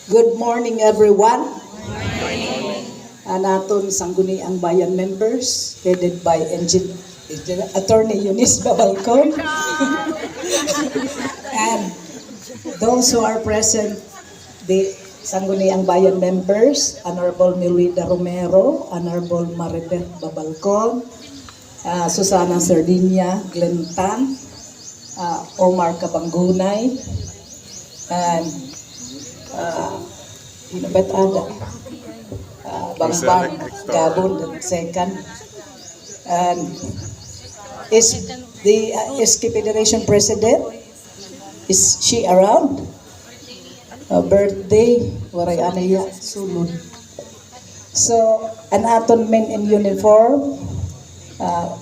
Good morning, everyone. Anaton Sangguniang Bayan members, headed by Attorney Eunice Babalcon. And those who are present, the Sangguniang Bayan members, Honorable Milida Romero, Honorable Maribeth Babalcon, Susana Sardinia, Glenn Tan, Omar Kabangunay, and Inabet Ada, Bambang Gabon the second, and is the SK Federation President, is she around? Birthday, waray anaya, sulod. So, an aton men in uniform,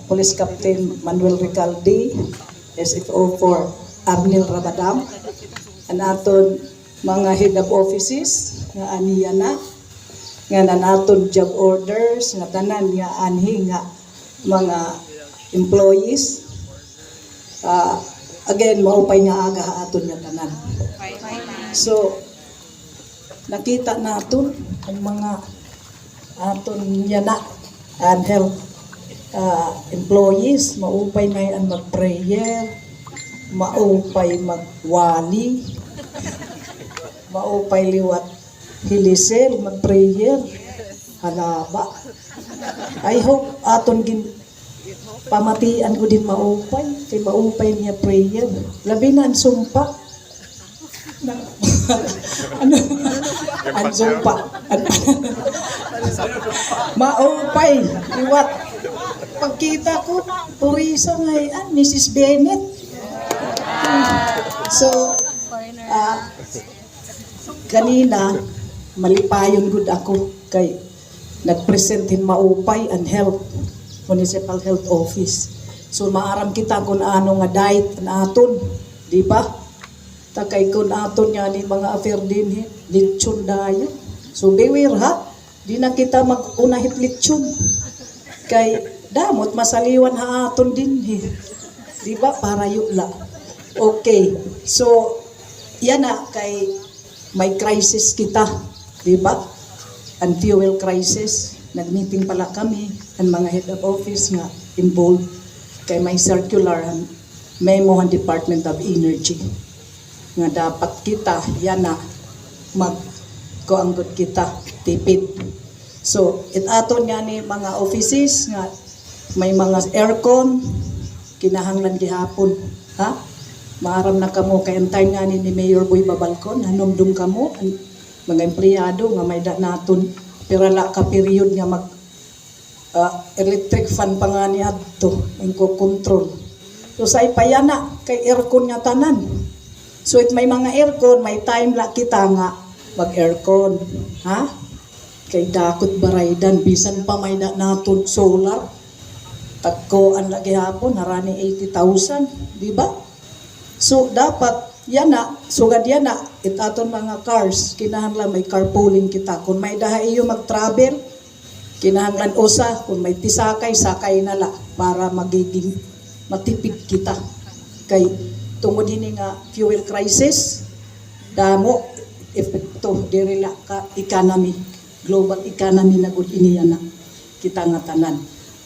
Police Captain Manuel Recalde, SFO for Arnil Rabadam, an aton mga head of offices nga aniya na nga naton job orders nga tanan nga anhi nga mga employees, again maupay nga aga aton nga tanan. So nakita naton ang mga aton yana and health employees maupay na ang mag-prayer, maupay magwali, maupay liwat hilisel, mag-prayer, halaba. I hope aton gin pamatian ko din maupay, kay maupay niya prayer. Labi na ang sumpa. Ano? Ang sumpa. Maupay, liwat. Pagkita ko, purisa ngayon, Mrs. Bennett. So, kanina, malipayon gud ako kay nagpresentin maupay and health, municipal health office. So maaram kita kung ano nga diet naton, di ba? Takay kung aton nga ni mga affair din lechon dayo. So beware ha, di na kita mag-unahit lechon. Kay damot masaliwan ha aton din di ba? Para yula. Okay, so yan na kay may crisis kita, di ba? Ang fuel crisis, nag-meeting pala kami, ang mga head of office nga involved, kay may circular ang memo ang Department of Energy nga dapat kita, yan na, mag-kuanggot kita, tipid. So, aton nga ni mga offices nga may mga aircon, kinahanglan gihapon, ha? Maaram na kamo kay antay nga ni Mayor Boy Babalcon, hanumdum kamo ang mga empleyado nga may da naton pirala ka period nga mag electric fan pa nga ni adto ang control. So sa ipayana kay aircon nga tanan. So may mga aircon, may time la kita nga mag-aircon, ha? Kay dakot baraydan bisan pa may da naton solar. Tagkoan lagi hapon harani 80,000, di ba? So dapat yan na, sugad yan na, aton mga cars, kinahanglan may carpooling kita. Kung may daha iyo mag-travel, kinahanglan usa, kung may tisakay, sakay na la, para magiging matipid kita. Kay tungod ini nga fuel crisis, damo, epekto, dirila ka economy, global economy na gud ini yan na, kita nga tanan.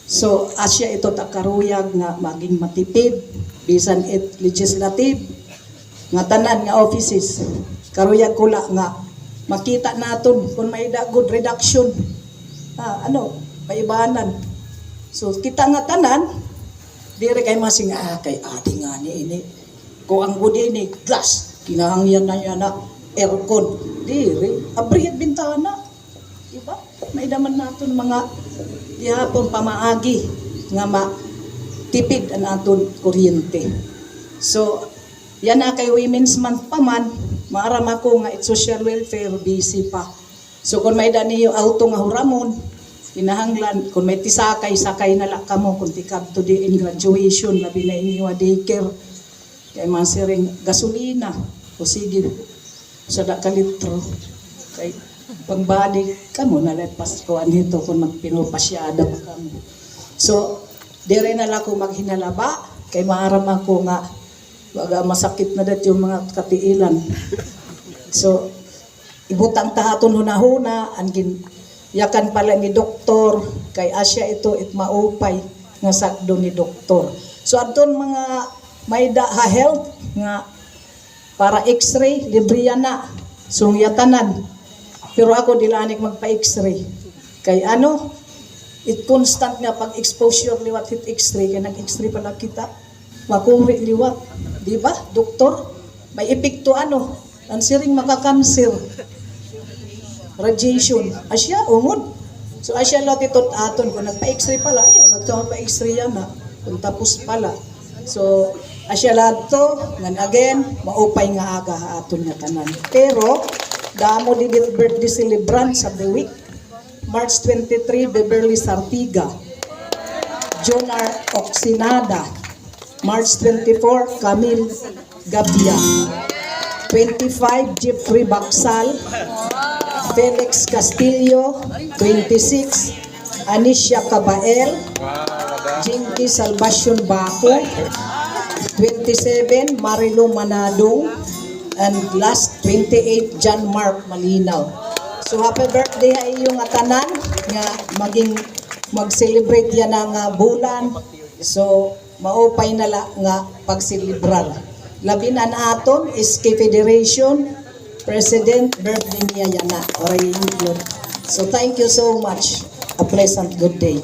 So, asya ito takaruyag nga maging matipid, bisan it legislative, nga tanan nga offices, karuyag kula nga, makita naton kung may good reduction, maibanan. So, kita nga tanan, dire kay masing, kay ati nga ni ini, kung ang gudi ni glass, kinahangyan na yan na aircon, dire, abrihit bintana, diba? May daman naton mga ihapon pamaagi nga matipid ang aton kuryente. So, yan na kay Women's Month pa man, maaram ako nga social welfare, busy pa. So, kung may daniyo auto nga huramon, kinahanglan, kung may tisakay, sakay na lang kamo, kung tikab to di in graduation, labi na iniwa daycare, kay masiring gasolina, o sige, sa da ka litro, kay pangbalik kamo na lepas ko anito kung magpinopasyada pa kamo. So, dire na lang ako maghinalaba, kay maaram ako nga, baga masakit na dat yung mga katiilan. So, ibutang tahaton hunahuna ang yakan pala ni doktor kay asya ito it maupay nga sakdo ni doktor. So adton mga may ha health nga para x-ray libre yan na. So yatanan. Pero ako dilanik magpa-x-ray. Kay ano, it constant nga pag exposure liwat hit x-ray kay nag-x-ray pala kita. Makuri liwat, di ba? Doktor, may epekto ano, ang siring makakanser. Radiation. Asya, ungod. So asya lot itot aton kung nagpa-x-ray pala, ayaw, nagpa-x-ray yan na. Kung tapos pala. So, asya lahat to, ngan again, maupay nga aga aton nga tanan. Pero, damo di birthday celebrant sa the week. March 23, Beverly Sartiga. Jonar Oxinada. March 24, Camille Gabia. 25, Jeffrey Baksal. Felix Castillo. 26, Anisha Cabael. Jinky Salvacion Baco. 27, Marilo Manadong. And last, 28, John Mark Malinaw. So happy birthday ay iyong atanan nga maging mag-celebrate yan ng bulan. So maupay na nga pag-celebrar. Labinan aton is Federation President birthday niya yan na. So thank you so much. A pleasant good day.